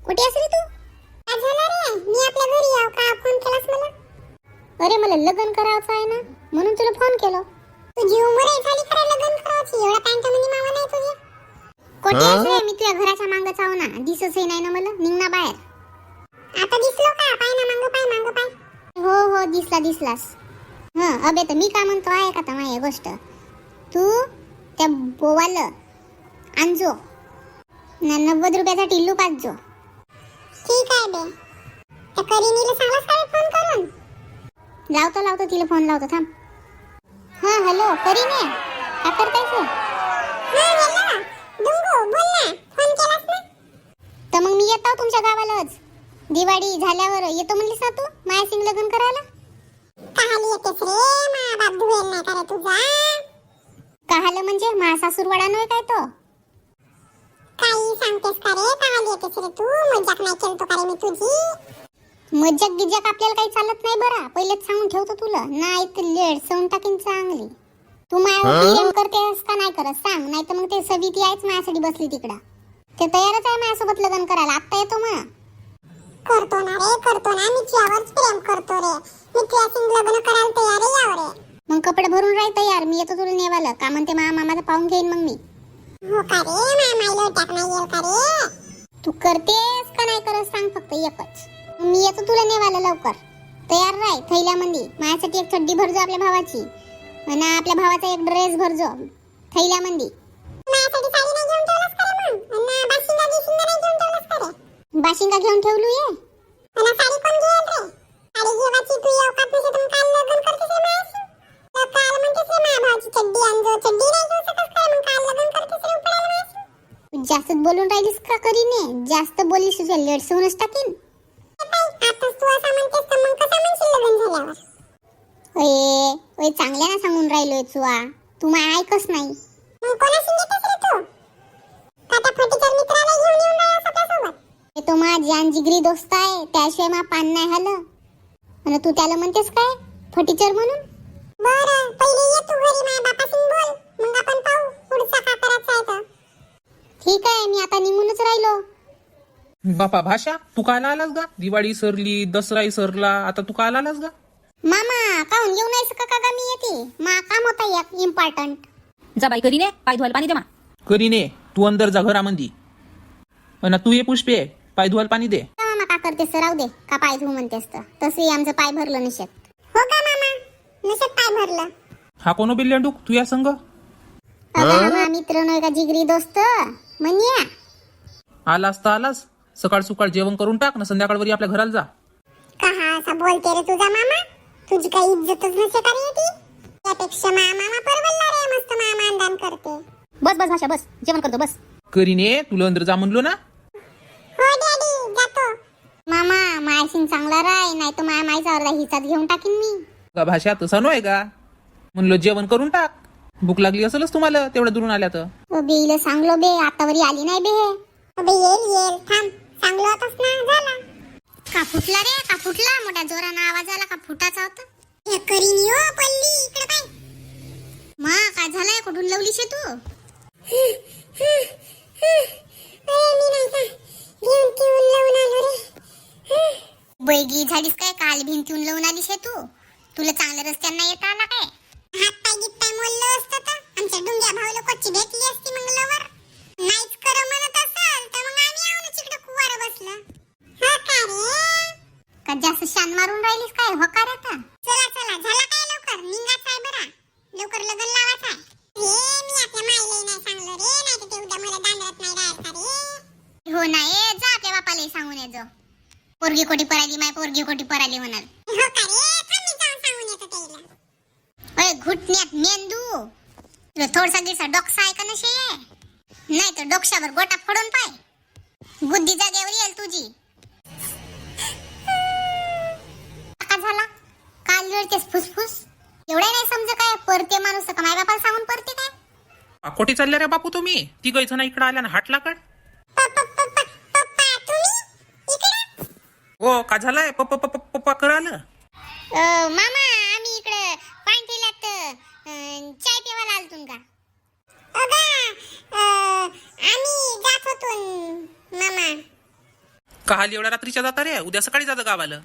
कुठे आहेस रे तू? काय झालं रे? मी आपल्या घरी याव का? फोन केलास मला? अरे मला लग्न करायचं आहे ना, म्हणून तुला फोन केलो. तुझी उमर आहे झाली खरं लग्न करायची. एवढा पॅन्ट मध्ये मावा नाही तुझ्या. कुठे आहेस रे? मी तुझ्या घराच्या मागं चाव ना, दिसच नाही ना मला. निघ ना बाहेर. आता दिसलो का? पाय ना मांग पाय मांग पाय. हो हो दिसलास. अबे तर मी काय म्हणतो आहे का तर माझी गोष्ट. तू त्या बोवाला आणजो ना 90 रुपयाचा टिल्लू पाचजो. ठीक आहे बे. त्या करीनीला सांगलास का रे फोन करून? लावतो तिला फोन लावतो थांब. हॅलो करीने, काय करतायस? हॅलो डुंगू बोल ना. फोन केलास ना? तर मग मी येतो तुमच्या गावालाच. दिवाळी झाल्यावर येतो म्हणलीस ना तू माझ्या संग लग्न करायला. कहाली येतेस रे? मा बाप धुवेल नाही का रे तुझा? कहालं म्हणजे माझा सासूरवाडा नव्हे काय तो? काही सांगतेस का रे? कहाली येतेस रे तू? मजाक नाही केलतो का रे मी तुझी? मज्जाक गिज्जाक आपल्याला काही चालत नाही बरा. पहिलेच सांगून ठेवतो तुला. नाही तर लेड सवून टाकीन चांगली. तू माझ्यावर प्रेम करतेस का नाही करत सांग. नाही तर मग ते सविती आहेच माझ्यासाठी बसली तिकडं. ते तयारच आहे माझ्यासोबत लग्न करायला. आत्ता येतो मग. करतो ना रे, करतो ना. मी तुझ्यावरच प्रेम करतो रे. मी तुझ्या संग लग्न करायला तयार आहे यावर रे. मग कपडे भरून राह तयार. मी येतो तुला नेवायला. का म्हणते मामाचं पाहून घेईन मग मी. हो का रे? मामाला टाक नाही येईल का रे? तू करतेस का नाही करत सांग फक्त एकच. मी येतो तुला नेवायला लवकर. तयार राह थैल्यामध्ये. माझ्यासाठी एक चड्डी भरजो आपल्या भावाची आणि आपल्या भावाचा एक ड्रेस भरजो थैल्यामध्ये. माझ्यासाठी साडी नाही घेऊन ठेवलास का रे मग? आणि बाशिंगा गिशिंगा नाही घेऊन ठेवलास का रे? बाशिंगा घेऊन ठेवलू ये. आणि साडी कोण घेईल रे? साडी घेवायची तू अवकात नसे तर काल लग्न करतेस रे माझ्याशी? तर काल म्हणतेस रे माझ्या भावाची चड्डी आणजो. चड्डी नाही घेऊ शकत का मग? काल लग्न करतेस रे उपडायला माझ्याशी? जास्त बोलून राहिलीस का करीने? जास्त बोलीस तुझ्या लेडसवूनच टाकीन. आताच तू असं म्हणतेस तर मग कसं म्हणशील लग्न झाल्यावर? ओय चांगल्या ना सांगून राहिलोय चुआ. तू माझं ऐकच नाही. मग कोणाशी येतेस रे तू? फटाफटीच्या मित्राला घेऊन येऊन राहिला स्वतःसोबत. हे तो माझा जानजिगरी दोस्त आहे. त्याशिवाय मा पान नाही हलं. आणि तू त्याला म्हणतेस काय फटीचर म्हणून? बरं पहिले ये तू घरी माझ्या बापाशी बोल. मग आपण पाहू पुढचा का करायचा आहे तर. ठीक आहे मी आता निघूनच राहिलो. बापा भाषा, तू कायला आलास गा? दिवाळी सरली, दसराही सरला, आता तू कायला आलास गा? मामा काहून घेऊन यायचं का मी येते. मा काम होता एक इम्पॉर्टंट. जा बाई करीने, पाय धुवायला पाणी दे मा. करीने तू अंदर जा घरामंदी. अन तू ये पुष्पे, पाय धुवायला पाणी दे. मामा का करतेस तर राहू दे. का पाय धुवू म्हणतेस तर तसंही आमचं पाय भरलं नशेत. हो का मामा? नशेत पाय भरलं. हा कोण बिल्लेंडूक तू या संग? अगं मा मित्र नव्हे का जिगरी दोस्त म्हण्या. आलास तर आलास. सकाळ सुकाळ जेवण करून टाक ना, संध्याकाळवरी आपल्या घराला जा. कहा असा बोलते रे तुझा मामा? तुझी काही इज्जतच नसे का रे ती? त्यापेक्षा मामा परवडला रे. मस्त मामा दान करते. बस बस भाषा बस, जेवण करतो बस. करीने तुला अंदर जा म्हणलो ना. हो डॅडी जातो. मामा मायाशीन चांगला राय. नाही तर मायचा अर्धा हिचाच घेऊन टाकीन मी. का भाषा तसा नव्हे का? म्हणलो जेवण करून टाक. भूक लागली असेलच तुम्हाला तेवढ्या दुरून आल्या तर. बेईला सांगलो बे आतावरी आली नाही बे. अबे येईल थांब. चांगलं होतच ना झाला. का फुटला रे का फुटला. मोठ्या जोरानं आवाज आला का फुटाचा होता. हे करीनी हो पल्ली इकडे पाय. मा काय झालंय कुठून लावलीस तू? मी नाही का घेऊन घेऊन लावून आलो रे. बैगी झालीस काय? काल भिंतीहून लावून आलीस तू. तुला चांगल्या रस्त्यांना येता आला काय? हात पाय गीत पाय मोडलं असतं तर आमच्या डुंग्या भाऊला कोची भेटली असती मंगळवार. नाहीच कर म्हणत असाल तर मग आम्ही आहो ना तिकडे कुवार बसलं. हो का रे? का जास्त शान मारून राहिलीस काय? हो का रे आता? चला चला झाला काय लवकर निघायचं आहे बरा. लवकर लग्न लावायचं आहे. रे मी आपल्या माईला नाही सांगलो रे. नाही तर ते उद्या मला दांडवत नाही राहायचं रे. हो ना ये जा आपल्या बापाला सांगून ये जो. पोरगी कोटी पराली माय पोरगी कोटी पराली म्हणाल. हो का रे? थांब मी जाऊन सांगून येतो त्याला. ओय घुटण्यात मेंदू. तुला थोडसा गिरसा डोकसा आहे का नशे? नाही तर डोक्यावर गोटा फोडून पाय. बुद्धी जागेवर येईल तुझी. का झाला? काल रडतेस फुसफुस. एवढे नाही समज काय? परते माणूस का माय बापाला सांगून परते काय? कोठी चालले रे बापू तुम्ही? तिघ जण इकडे आल्या ना हाटलाकड. पप्पा तुम्ही इकडे? हो का झालंय? पप्पा करायला. मामा आम्ही इकडे पाणी ठेवल्यात चाय पिवायला आलतून का? अगा आम्ही जात होतो मामा. काल एवढ्या रात्रीच्या जाता रे उद्या सकाळी जातं गावाला